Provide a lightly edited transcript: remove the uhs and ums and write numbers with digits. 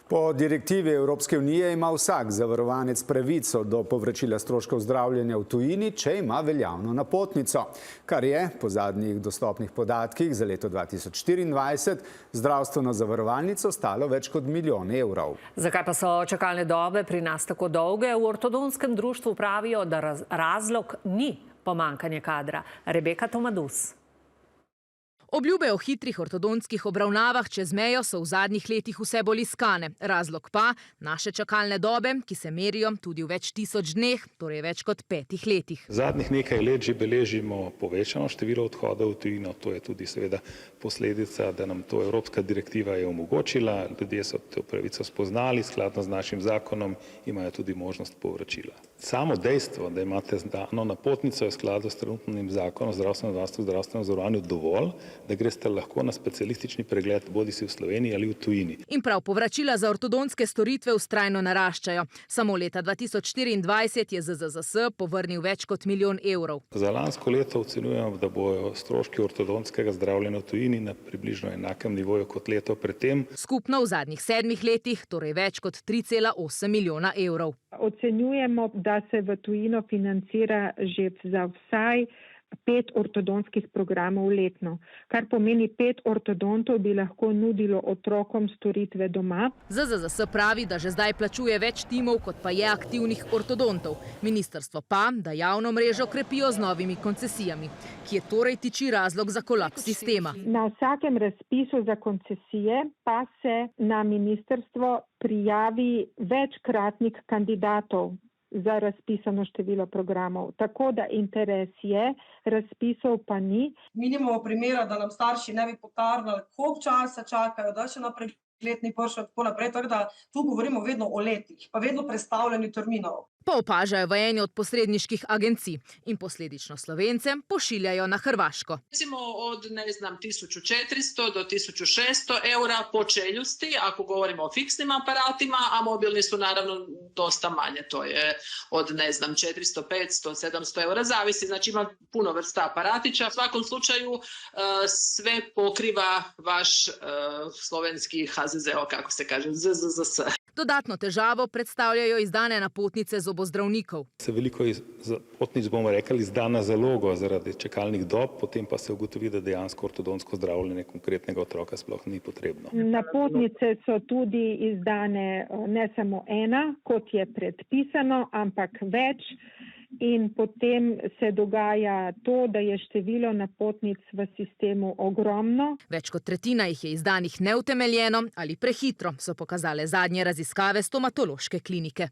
Po direktivi Evropske unije ima vsak zavarovanec pravico do povračila stroškov zdravljenja v tujini, če ima veljavno napotnico, kar je po zadnjih dostopnih podatkih za leto 2024 zdravstveno zavarovalnico stalo več kot milijon evrov. Zakaj pa so čakalne dobe pri nas tako dolge? V ortodonskem društvu pravijo, da razlog ni pomanjkanje kadra. Rebeka Tomadus. Obljube o hitrih ortodontskih obravnavah čez mejo so v zadnjih letih vse bolj iskane. Razlog pa naše čakalne dobe, ki se merijo tudi v več tisoč dneh, torej več kot 5 letih. Zadnjih nekaj let že beležimo povečano število odhodov v tujino. To je tudi seveda posledica, da nam to Evropska direktiva je omogočila. Ljudje so to pravico spoznali, skladno z našim zakonom imajo tudi možnost povračila. Samo dejstvo, da imate dano napotnico, je v skladu s trenutnim zakonom o zdravstvenem varstvu in zdravstvenem zavarovanju dovolj, da greste lahko na specialistični pregled bodisi v Sloveniji ali v tujini. In prav povračila za ortodontske storitve vztrajno naraščajo. Samo leta 2024 je ZZZS povrnil več kot milijon evrov. Za lansko leto ocenjujemo, da bojo stroški ortodontskega zdravljenja v tujini na približno enakem nivoju kot leto predtem. Skupno v zadnjih 7 letih, torej več kot 3,8 milijona evrov. Ocenjujemo, da se v tujino financira že za vsaj 5 ortodontskih programov letno, kar pomeni 5 ortodontov bi lahko nudilo otrokom storitve doma. ZZZS pravi, da že zdaj plačuje več timov, kot pa je aktivnih ortodontov. Ministrstvo pa, da javno mrežo krepijo z novimi koncesijami. Kje torej tiči razlog za kolaps sistema? Na vsakem razpisu za koncesije pa se na ministrstvo prijavi večkratnik kandidatov za razpisano število programov. Tako da interes je, razpisov pa ni. Mi nimamo primera, da nam starši ne bi potarnali, koliko časa čakajo, da še naprej letni pršel in tako naprej. Tako da tu govorimo vedno o letih, pa vedno prestavljanju terminov. Pa opažajo v eni od posredniških agencij in posledično Slovence pošiljajo na Hrvaško. Recimo od 1400 do 1600 evra po čeljusti, ako govorimo o fiksnim aparatima, a mobilni su naravno dosta manje. To je od 400, 500, 700 evra, zavisi, znači ima puno vrsta aparatića. U svakom slučaju sve pokriva vaš slovenski HZZO, kako se kaže, ZZZS. Dodatno težavo predstavljajo izdane napotnice zobozdravnikov. Se veliko napotnic, bomo rekli, izda na zalogo zaradi čakalnih dob, potem pa se ugotovi, da dejansko ortodontsko zdravljenje konkretnega otroka sploh ni potrebno. Napotnice so tudi izdane ne samo ena, kot je predpisano, ampak več. In potem se dogaja to, da je število napotnic v sistemu ogromno. Več kot tretjina jih je izdanih neutemeljeno ali prehitro, so pokazale zadnje raziskave stomatološke klinike.